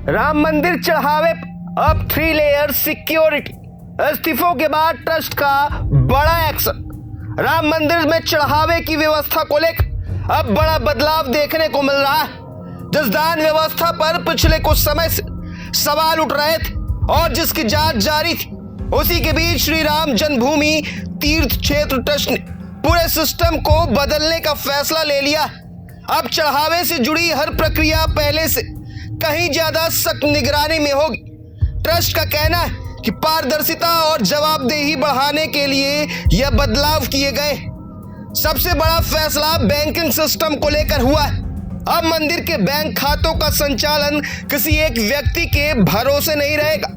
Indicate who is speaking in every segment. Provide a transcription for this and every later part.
Speaker 1: राम मंदिर चढ़ावे अब 3 लेयर सिक्योरिटी। इस्तीफों के बाद ट्रस्ट का बड़ा एक्शन। राम मंदिर में चढ़ावे की व्यवस्था को लेकर अब बड़ा बदलाव देखने को मिल रहा है। जिस दान व्यवस्था पर पिछले कुछ समय से सवाल उठ रहे थे और जिसकी जांच जारी थी, उसी के बीच श्री राम जन्मभूमि तीर्थ क्षेत्र ट्रस्ट ने पूरे सिस्टम को बदलने का फैसला ले लिया। अब चढ़ावे से जुड़ी हर प्रक्रिया पहले से कहीं ज्यादा सख्त निगरानी में होगी। ट्रस्ट का कहना है कि पारदर्शिता और जवाबदेही बढ़ाने के लिए यह बदलाव किए गए। सबसे बड़ा फैसला बैंकिंग सिस्टम को लेकर हुआ है। अब मंदिर के बैंक खातों का संचालन किसी एक व्यक्ति के भरोसे नहीं रहेगा।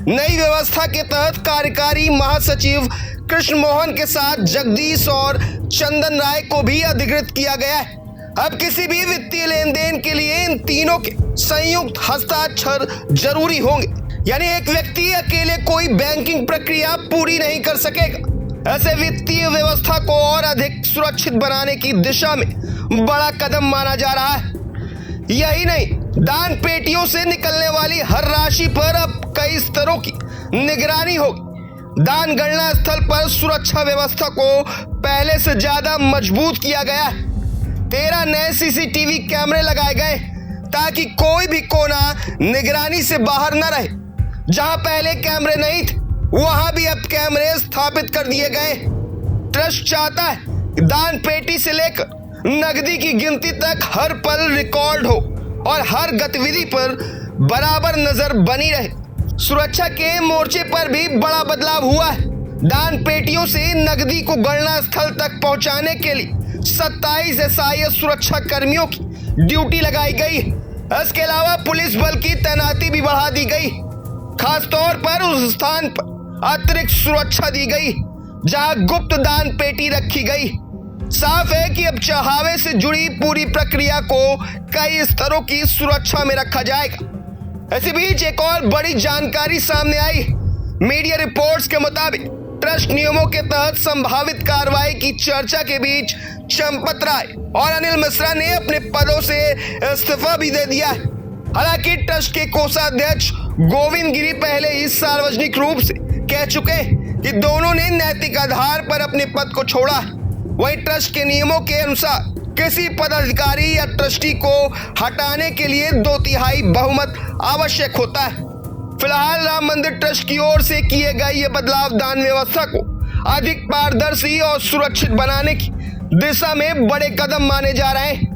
Speaker 1: नई व्यवस्था के तहत कार्यकारी महासचिव कृष्ण मोहन के साथ जगदीश और चंदन राय को भी अधिकृत किया गया है। अब किसी भी वित्तीय लेन देन के लिए इन तीनों के संयुक्त हस्ताक्षर जरूरी होंगे। यानी एक व्यक्ति अकेले कोई बैंकिंग प्रक्रिया पूरी नहीं कर सकेगा। ऐसे वित्तीय व्यवस्था को और अधिक सुरक्षित बनाने की दिशा में बड़ा कदम माना जा रहा है। यही नहीं, दान पेटियों से निकलने वाली हर राशि पर अब कई स्तरों की निगरानी होगी। दान गणना स्थल पर सुरक्षा व्यवस्था को पहले से ज्यादा मजबूत किया गया है। 13 नए सीसीटीवी कैमरे लगाए गए ताकि कोई भी कोना निगरानी से बाहर न रहे। जहां पहले कैमरे नहीं थे, वहां भी अब कैमरे स्थापित कर दिए गए। ट्रस्ट चाहता है कि दान पेटी से लेकर नकदी की गिनती तक हर पल रिकॉर्ड हो और हर गतिविधि पर बराबर नजर बनी रहे। सुरक्षा के मोर्चे पर भी बड़ा बदलाव हुआ है। दान पेटियों से नकदी को गणना स्थल तक पहुंचाने के लिए 27 SIS सुरक्षा कर्मियों की ड्यूटी लगाई गई। इसके अलावा पुलिस बल की तैनाती भी बढ़ा दी गई। खास तौर पर उस स्थान पर अतिरिक्त सुरक्षा दी गई जहां गुप्त दान पेटी रखी गई। साफ है कि अब चढ़ावे से जुड़ी पूरी प्रक्रिया को कई स्तरों की सुरक्षा में रखा जाएगा। इसी बीच एक और बड़ी जानकारी सामने आई। मीडिया रिपोर्ट्स के मुताबिक ट्रस्ट नियमों के तहत संभावित कार्रवाई की चर्चा के बीच चंपत राय और अनिल मिश्रा ने अपने पदों से इस्तीफा भी दे दिया है। हालांकि ट्रस्ट के कोषाध्यक्ष गोविंद गिरी पहले ही सार्वजनिक रूप से कह चुके हैं कि दोनों ने नैतिक आधार पर अपने पद को छोड़ा है। वहीं ट्रस्ट के नियमों के अनुसार किसी पदाधिकारी या ट्रस्टी को हटाने के लिए 2/3 बहुमत आवश्यक होता है। फिलहाल राम मंदिर ट्रस्ट की ओर से किए गए ये बदलाव दान व्यवस्था को अधिक पारदर्शी और सुरक्षित बनाने की दिशा में बड़े कदम माने जा रहे हैं।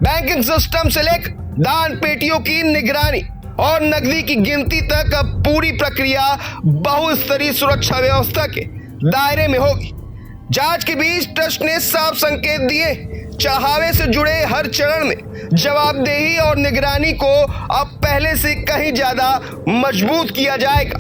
Speaker 1: बैंकिंग सिस्टम से लेकर दान पेटियों की निगरानी और नकदी की गिनती तक अब पूरी प्रक्रिया बहुस्तरीय सुरक्षा व्यवस्था के दायरे में होगी। जांच के बीच ट्रस्ट ने साफ संकेत दिए, चढ़ावे से जुड़े हर चरण में जवाबदेही और निगरानी को अब पहले से कहीं ज्यादा मजबूत किया जाएगा।